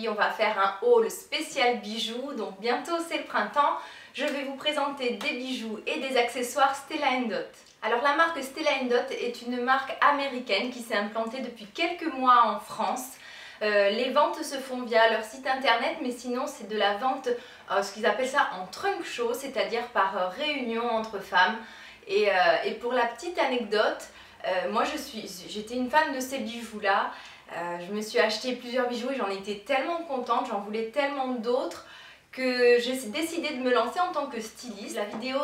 aujourd'hui on va faire un haul spécial bijoux, donc bientôt c'est le printemps. Je vais vous présenter des bijoux et des accessoires Stella & Dot. Alors la marque Stella & Dot est une marque américaine qui s'est implantée depuis quelques mois en France. Les ventes se font via leur site internet, mais sinon c'est de la vente, ce qu'ils appellent ça en trunk show, c'est-à-dire par réunion entre femmes. Et pour la petite anecdote, moi j'étais une fan de ces bijoux-là. Je me suis acheté plusieurs bijoux et j'en étais tellement contente, j'en voulais tellement d'autres que j'ai décidé de me lancer en tant que styliste. La vidéo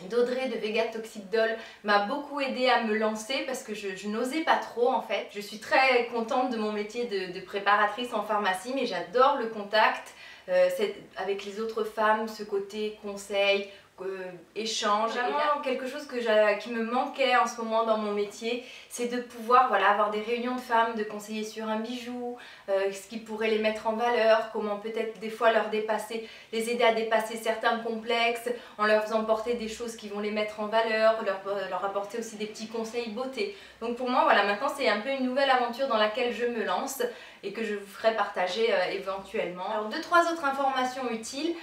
d'Audrey de Vega Toxic Doll m'a beaucoup aidé à me lancer parce que je n'osais pas trop en fait. Je suis très contente de mon métier de préparatrice en pharmacie, mais j'adore le contact avec les autres femmes, ce côté conseil, échange. Vraiment quelque chose qui me manquait en ce moment dans mon métier, c'est de pouvoir avoir des réunions de femmes, de conseiller sur un bijou, ce qui pourrait les mettre en valeur, comment peut-être des fois les aider à dépasser certains complexes en leur faisant porter des choses qui vont les mettre en valeur, leur apporter aussi des petits conseils beauté. Donc pour moi maintenant c'est un peu une nouvelle aventure dans laquelle je me lance et que je vous ferai partager éventuellement. Alors 2-3 autres informations utiles.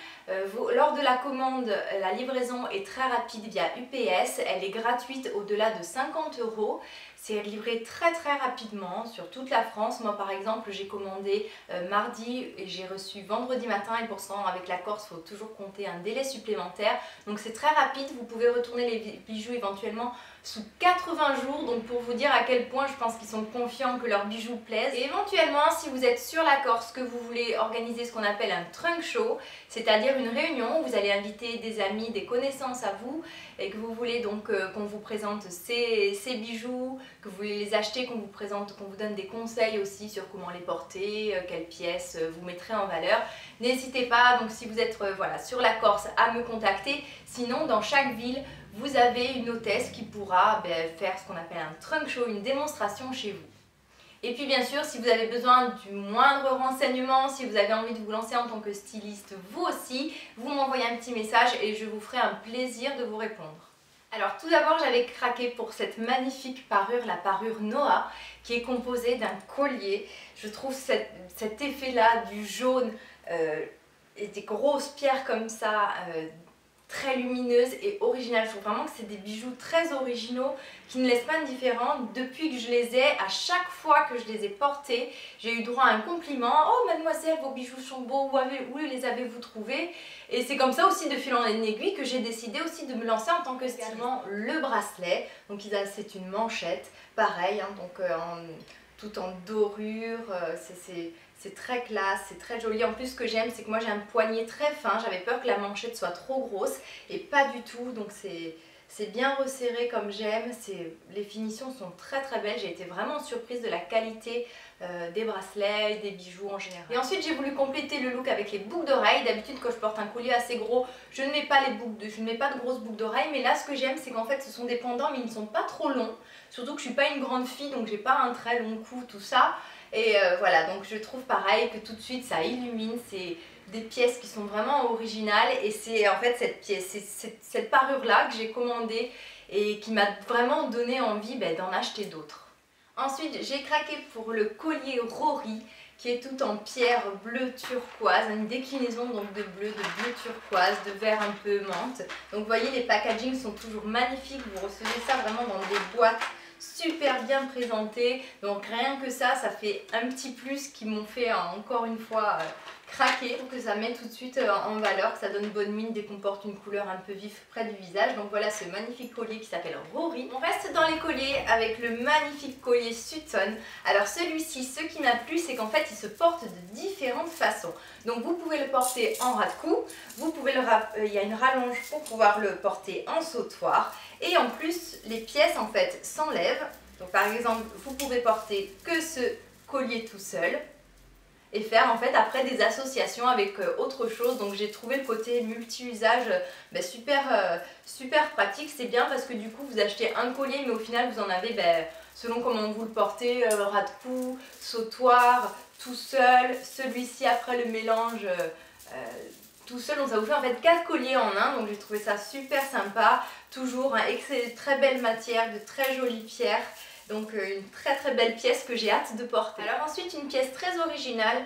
Lors de la commande, la livraison est très rapide via UPS, elle est gratuite au-delà de 50 €. C'est livré très rapidement sur toute la France. Moi par exemple j'ai commandé mardi et j'ai reçu vendredi matin, et pourtant avec la Corse il faut toujours compter un délai supplémentaire. Donc c'est très rapide, vous pouvez retourner les bijoux éventuellement sous 80 jours, donc pour vous dire à quel point je pense qu'ils sont confiants que leurs bijoux plaisent. Et éventuellement si vous êtes sur la Corse, que vous voulez organiser ce qu'on appelle un trunk show, c'est-à-dire une réunion où vous allez inviter des amis, des connaissances à vous, et que vous voulez donc qu'on vous présente ces bijoux, que vous voulez les acheter, qu'on vous donne des conseils aussi sur comment les porter, quelles pièces vous mettrez en valeur. N'hésitez pas, donc si vous êtes sur la Corse, à me contacter. Sinon dans chaque ville vous avez une hôtesse qui pourra faire ce qu'on appelle un trunk show, une démonstration chez vous. Et puis bien sûr, si vous avez besoin du moindre renseignement, si vous avez envie de vous lancer en tant que styliste vous aussi, vous m'envoyez un petit message et je vous ferai un plaisir de vous répondre. Alors tout d'abord, j'avais craqué pour cette magnifique parure, la parure Noah, qui est composée d'un collier. Je trouve cet effet-là du jaune et des grosses pierres comme ça, très lumineuse et originale. Je trouve vraiment que c'est des bijoux très originaux qui ne laissent pas indifférent. Depuis que je les ai, à chaque fois que je les ai portés, j'ai eu droit à un compliment. Oh mademoiselle, vos bijoux sont beaux, où les avez-vous trouvés? Et c'est comme ça aussi, de fil en aiguille, que j'ai décidé aussi de me lancer en tant que styliste. Le bracelet, donc c'est une manchette, pareil, tout en dorure, c'est très classe, c'est très joli. En plus, ce que j'aime, c'est que moi j'ai un poignet très fin. J'avais peur que la manchette soit trop grosse et pas du tout. Donc c'est bien resserré comme j'aime. Les finitions sont très belles. J'ai été vraiment surprise de la qualité des bracelets, des bijoux en général. Et ensuite, j'ai voulu compléter le look avec les boucles d'oreilles. D'habitude, quand je porte un collier assez gros, je ne mets pas de grosses boucles d'oreilles. Mais là, ce que j'aime, c'est qu'en fait, ce sont des pendants, mais ils ne sont pas trop longs. Surtout que je suis pas une grande fille, donc j'ai pas un très long cou, tout ça. Et donc je trouve pareil que tout de suite ça illumine, c'est des pièces qui sont vraiment originales et c'est en fait cette parure là que j'ai commandée et qui m'a vraiment donné envie d'en acheter d'autres. Ensuite j'ai craqué pour le collier Rory qui est tout en pierre bleu turquoise, une déclinaison donc de bleu turquoise, de vert un peu menthe. Donc vous voyez, les packagings sont toujours magnifiques, vous recevez ça vraiment dans des boîtes super bien présentées. Donc rien que ça fait un petit plus qui m'ont fait encore une fois craquer. Pour que ça met tout de suite en valeur, que ça donne bonne mine dès qu'on porte une couleur un peu vive près du visage. Donc voilà ce magnifique collier qui s'appelle Rory. On reste dans les colliers avec le magnifique collier Sutton. Alors celui-ci, ce qui m'a plu, c'est qu'en fait il se porte de différentes façons. Donc vous pouvez le porter en ras de cou, il y a une rallonge pour pouvoir le porter en sautoir. Et en plus, les pièces en fait s'enlèvent. Donc par exemple, vous pouvez porter que ce collier tout seul et faire en fait après des associations avec autre chose. Donc j'ai trouvé le côté multi-usage super pratique. C'est bien parce que du coup vous achetez un collier, mais au final vous en avez selon comment vous le portez, ras de cou, sautoir, tout seul. Celui-ci après le mélange tout seul, donc ça vous fait en fait 4 colliers en un. Donc j'ai trouvé ça super sympa. Toujours très belle matière, de très jolies pierres. Donc une très belle pièce que j'ai hâte de porter. Alors ensuite, une pièce très originale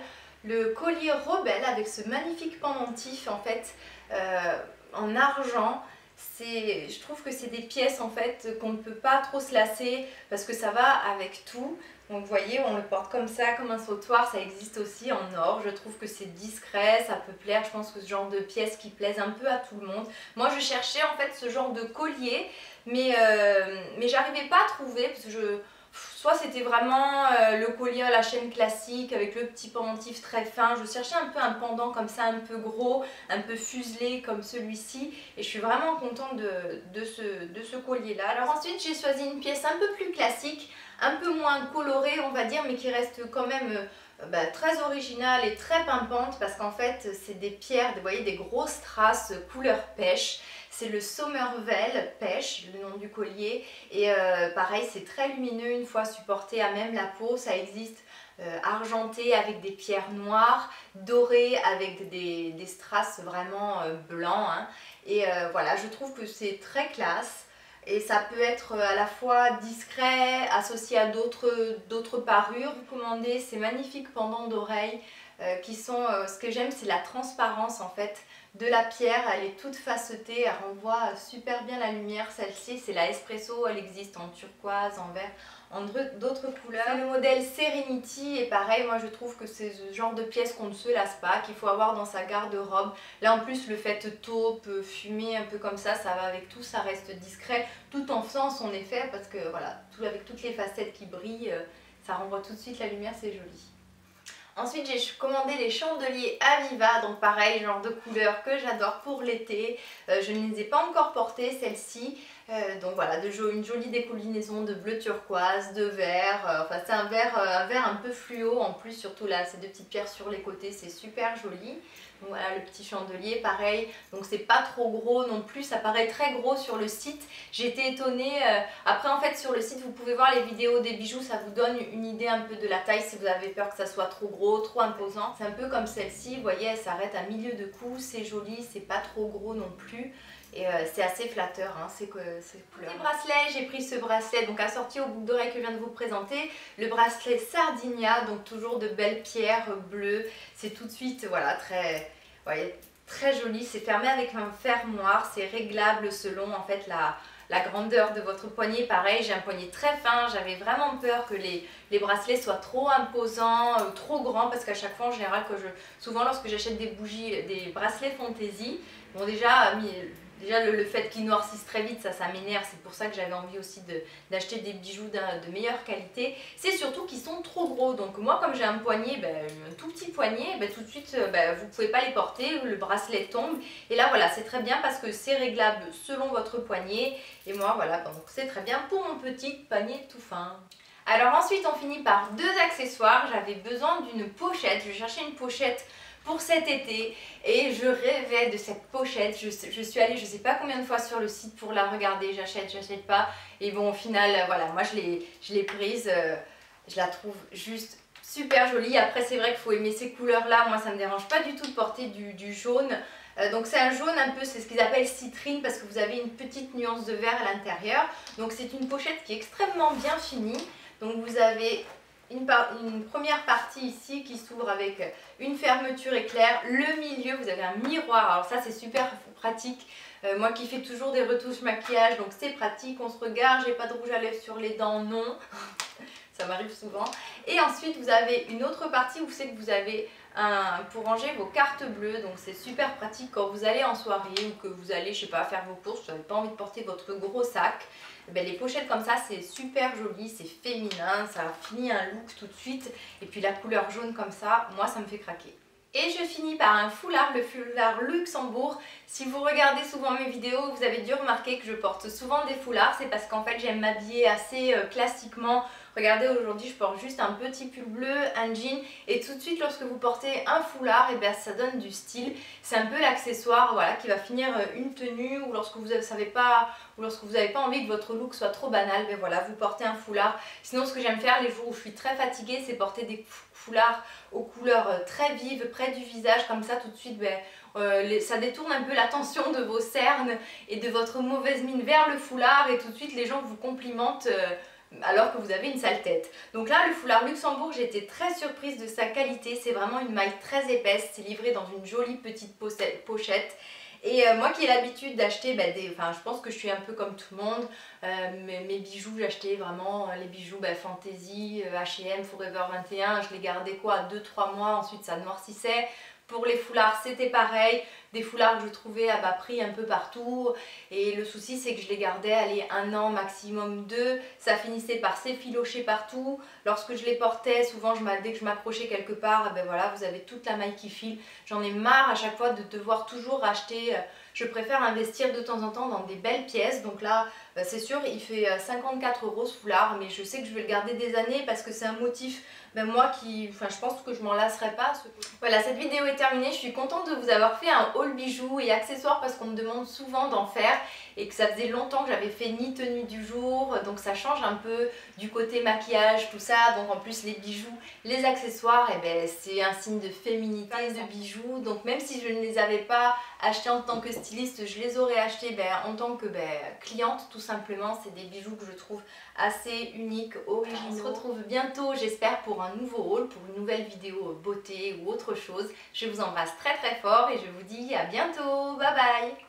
le collier rebelle avec ce magnifique pendentif en fait en argent. Je trouve que c'est des pièces en fait qu'on ne peut pas trop se lasser parce que ça va avec tout. Donc vous voyez, on le porte comme ça, comme un sautoir, ça existe aussi en or. Je trouve que c'est discret, ça peut plaire. Je pense que ce genre de pièces qui plaisent un peu à tout le monde. Moi je cherchais en fait ce genre de collier, mais j'arrivais pas à trouver parce que soit c'était vraiment le collier à la chaîne classique avec le petit pendentif très fin. Je cherchais un peu un pendant comme ça, un peu gros, un peu fuselé comme celui-ci. Et je suis vraiment contente de ce collier là. Alors ensuite j'ai choisi une pièce un peu plus classique, un peu moins colorée on va dire, mais qui reste quand même très originale et très pimpante parce qu'en fait c'est des pierres, vous voyez, des grosses traces couleur pêche. C'est le Somervell Pêche, le nom du collier. Et pareil, c'est très lumineux une fois supporté à même la peau. Ça existe argenté avec des pierres noires, doré avec des strass vraiment blancs. Hein. Et voilà, je trouve que c'est très classe. Et ça peut être à la fois discret, associé à d'autres parures. Vous commandez ces magnifiques pendants d'oreilles qui sont, ce que j'aime, c'est la transparence en fait de la pierre. Elle est toute facetée, elle renvoie super bien la lumière. Celle-ci, c'est la Espresso, elle existe en turquoise, en vert, en d'autres couleurs. C'est le modèle Serenity et pareil, moi je trouve que c'est ce genre de pièce qu'on ne se lasse pas, qu'il faut avoir dans sa garde-robe. Là en plus le fait taupe, fumé, un peu comme ça va avec tout, ça reste discret, tout en faisant son effet parce que voilà, avec toutes les facettes qui brillent, ça renvoie tout de suite la lumière, c'est joli. Ensuite j'ai commandé les chandeliers Aviva, donc pareil, genre de couleur que j'adore pour l'été. Je ne les ai pas encore portés, celles-ci. Donc voilà, une jolie déclinaison de bleu turquoise, de vert. Enfin c'est un vert un peu fluo en plus, surtout là, ces deux petites pierres sur les côtés, c'est super joli. Donc voilà le petit chandelier, pareil. Donc c'est pas trop gros non plus, ça paraît très gros sur le site. J'ai été étonnée. Après en fait sur le site vous pouvez voir les vidéos des bijoux, ça vous donne une idée un peu de la taille si vous avez peur que ça soit trop gros, trop imposant. C'est un peu comme celle-ci, vous voyez, elle s'arrête à milieu de cou, c'est joli, c'est pas trop gros non plus. Et c'est assez flatteur, hein, ces couleurs. Les bracelets, j'ai pris ce bracelet donc assorti au boucle d'oreille que je viens de vous présenter. Le bracelet Sardinia, donc toujours de belles pierres bleues. C'est tout de suite, voilà, très joli. C'est fermé avec un fermoir, c'est réglable selon en fait la grandeur de votre poignet. Pareil, j'ai un poignet très fin, j'avais vraiment peur que les bracelets soient trop imposants, trop grands, parce qu'à chaque fois en général, souvent lorsque j'achète des bougies, des bracelets fantaisie, bon déjà le fait qu'ils noircissent très vite, ça m'énerve, c'est pour ça que j'avais envie aussi d'acheter des bijoux de meilleure qualité. C'est surtout qu'ils sont trop gros, donc moi comme j'ai un poignet, un tout petit poignet, tout de suite vous ne pouvez pas les porter, le bracelet tombe. Et là voilà, c'est très bien parce que c'est réglable selon votre poignet. Et moi voilà, donc c'est très bien pour mon petit poignet tout fin. Alors ensuite on finit par deux accessoires. J'avais besoin d'une pochette, je cherchais une pochette pour cet été et je rêvais de cette pochette. Je suis allée je sais pas combien de fois sur le site pour la regarder, j'achète pas, et bon au final voilà, moi je l'ai prise, je la trouve juste super jolie. Après c'est vrai qu'il faut aimer ces couleurs là, moi ça me dérange pas du tout de porter du jaune. Donc c'est un jaune un peu, c'est ce qu'ils appellent citrine parce que vous avez une petite nuance de vert à l'intérieur. Donc c'est une pochette qui est extrêmement bien finie. Donc vous avez une première partie ici qui s'ouvre avec une fermeture éclair. Le milieu, vous avez un miroir. Alors ça c'est super pratique. Moi qui fais toujours des retouches maquillage, donc c'est pratique. On se regarde, j'ai pas de rouge à lèvres sur les dents, non. Ça m'arrive souvent. Et ensuite vous avez une autre partie où c'est que vous avez pour ranger vos cartes bleues. Donc c'est super pratique quand vous allez en soirée ou que vous allez, je sais pas, faire vos courses, vous n'avez pas envie de porter votre gros sac. Les pochettes comme ça c'est super joli, c'est féminin, ça finit un look tout de suite. Et puis la couleur jaune comme ça, moi ça me fait craquer. Et je finis par un foulard, le foulard Luxembourg. Si vous regardez souvent mes vidéos, vous avez dû remarquer que je porte souvent des foulards. C'est parce qu'en fait j'aime m'habiller assez classiquement. Regardez, aujourd'hui je porte juste un petit pull bleu, un jean, et tout de suite lorsque vous portez un foulard, et bien ça donne du style. C'est un peu l'accessoire, voilà, qui va finir une tenue, ou lorsque vous n'avez pas envie que votre look soit trop banal, ben voilà, vous portez un foulard. Sinon ce que j'aime faire les jours où je suis très fatiguée, c'est porter des foulards aux couleurs très vives près du visage, comme ça tout de suite ça détourne un peu l'attention de vos cernes et de votre mauvaise mine vers le foulard, et tout de suite les gens vous complimentent alors que vous avez une sale tête. Donc là, le foulard Luxembourg, j'ai été très surprise de sa qualité. C'est vraiment une maille très épaisse. C'est livré dans une jolie petite pochette. Et moi qui ai l'habitude d'acheter enfin je pense que je suis un peu comme tout le monde, mes bijoux, j'achetais vraiment les bijoux Fantasy, H&M, Forever 21, je les gardais quoi 2-3 mois, ensuite ça noircissait. Pour les foulards c'était pareil, des foulards que je trouvais à bas prix un peu partout, et le souci c'est que je les gardais, allez, 1 an, maximum 2, ça finissait par s'effilocher partout. Lorsque je les portais, souvent dès que je m'accrochais quelque part, ben voilà, vous avez toute la maille qui file. J'en ai marre à chaque fois de devoir toujours acheter, je préfère investir de temps en temps dans des belles pièces. Donc là c'est sûr, il fait 54 € ce foulard, mais je sais que je vais le garder des années parce que c'est un motif, moi je pense que je m'en lasserai pas. Voilà, cette vidéo est terminée, je suis contente de vous avoir fait un haul bijoux et accessoires parce qu'on me demande souvent d'en faire et que ça faisait longtemps que j'avais fait ni tenue du jour, donc ça change un peu du côté maquillage, tout ça. Donc en plus les bijoux, les accessoires, c'est un signe de féminité, de bijoux. Donc même si je ne les avais pas achetés en tant que styliste, je les aurais achetés en tant que cliente tout simplement. C'est des bijoux que je trouve assez uniques, originaux. On se retrouve bientôt, j'espère, pour un nouveau haul, pour une nouvelle vidéo beauté ou autre chose. Je vous embrasse très très fort et je vous dis à bientôt, bye bye.